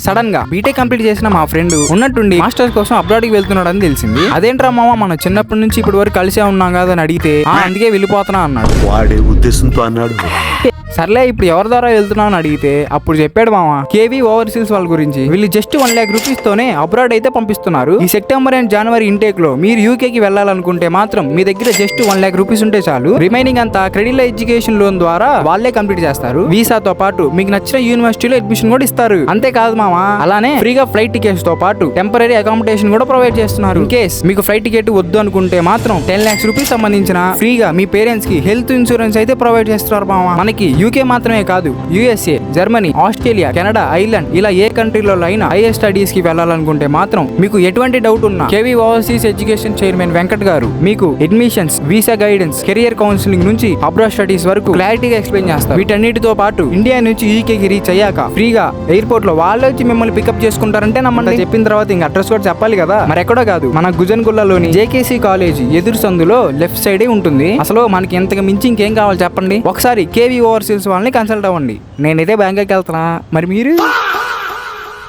Sudden గా BTech complete చేసిన మా ఫ్రెండ్ ఉన్నట్టుండి మాస్టర్స్ కోసం అబ్రాడ్ కి వెళ్తున్నాడని తెలిసింది. అదేంట్రా మామ, మనం చిన్నప్పటి నుంచి ఇప్పటి వరకు కలిసే ఉన్నాం కదా అని అడిగితే అందుకే వెళ్ళిపోతున్నా అన్నాడు. వాడే ఉద్దేశంతో అన్నాడు. సర్లే ఇప్పుడు ఎవరి ద్వారా వెళ్తున్నావు అని అడిగితే అప్పుడు చెప్పాడు మామ కేవీ ఓవర్సీస్ వాళ్ళ గురించి. వీళ్ళు జస్ట్ 1 lakh రూపీస్ తోనే అబ్రాడ్ అయితే పంపిస్తున్నారు. ఈ సెప్టెంబర్ అండ్ జనవరి ఇంటేక్ లో మీరు యూకే కి వెళ్ళాలనుకుంటే మాత్రం మీ దగ్గర జస్ట్ 1 lakh రూపీస్ ఉంటే చాలు. రిమైనింగ్ అంతా క్రెడిట్ ఎడ్యుకేషన్ లోన్ ద్వారా వాళ్ళే కంప్లీట్ చేస్తారు. వీసాతో పాటు మీకు నచ్చిన యూనివర్సిటీలో అడ్మిషన్ కూడా ఇస్తారు. అంతేకాదు మామ, అలానే ఫ్రీగా ఫ్లైట్ టికెట్స్ తో పాటు టెంపరీ అకామిడేషన్ కూడా ప్రొవైడ్ చేస్తున్నారు. ఇన్ కేస్ మీకు ఫ్లైట్ టికెట్ వద్దు అనుకుంటే మాత్రం 10 lakhs రూపీస్ సంబంధించిన ఫ్రీగా మీ పేరెంట్స్ కి హెల్త్ ఇన్సూరెన్స్ అయితే ప్రొవైడ్ చేస్తున్నారు మామ. మనకి యూకే మాత్రమే కాదు, USA, Germany, Australia, Canada, Ireland ఇలా ఏ కంట్రీలో అయినా హైయర్ స్టడీస్ కి వెళ్ళాలనుకుంటే మాత్రం మీకు ఎటువంటి డౌట్ ఉన్నా KV overseas education chairman Venkat గారు మీకు admissions, visa guidance, career counselling నుంచి అబ్రాడ్ స్టడీస్ వరకు క్లారిటీగా ఎక్స్ప్లెయిన్ చేస్తారు. వీటన్నిటితో పాటు ఇండియా నుంచి యూకేకి రీచ్ అయ్యాక ఫ్రీగా ఎయిర్పోర్ట్ లో వాళ్ళు వచ్చి మిమ్మల్ని పికప్ చేసుకుంటారంటే నమ్మండి. చెప్పిన తర్వాత ఇంకా అడ్రస్ కూడా చెప్పాలి కదా, మరి ఎక్కడో కాదు, మన గుజన్గుల్లాలోని జేకేసీ కాలేజ్ ఎదురు సందులో లెఫ్ట్ సైడే ఉంటుంది. అసలు మనకి ఇంతకు మించి ఇంకేం కావాలి చెప్పండి. ఒకసారి కేవీ ఓవర్సీస్ వాళ్ళని కన్సల్ట్ అవ్వండి. నేనైతే బ్యాంకాక్ వెళ్తున్నా, మరి మీరు?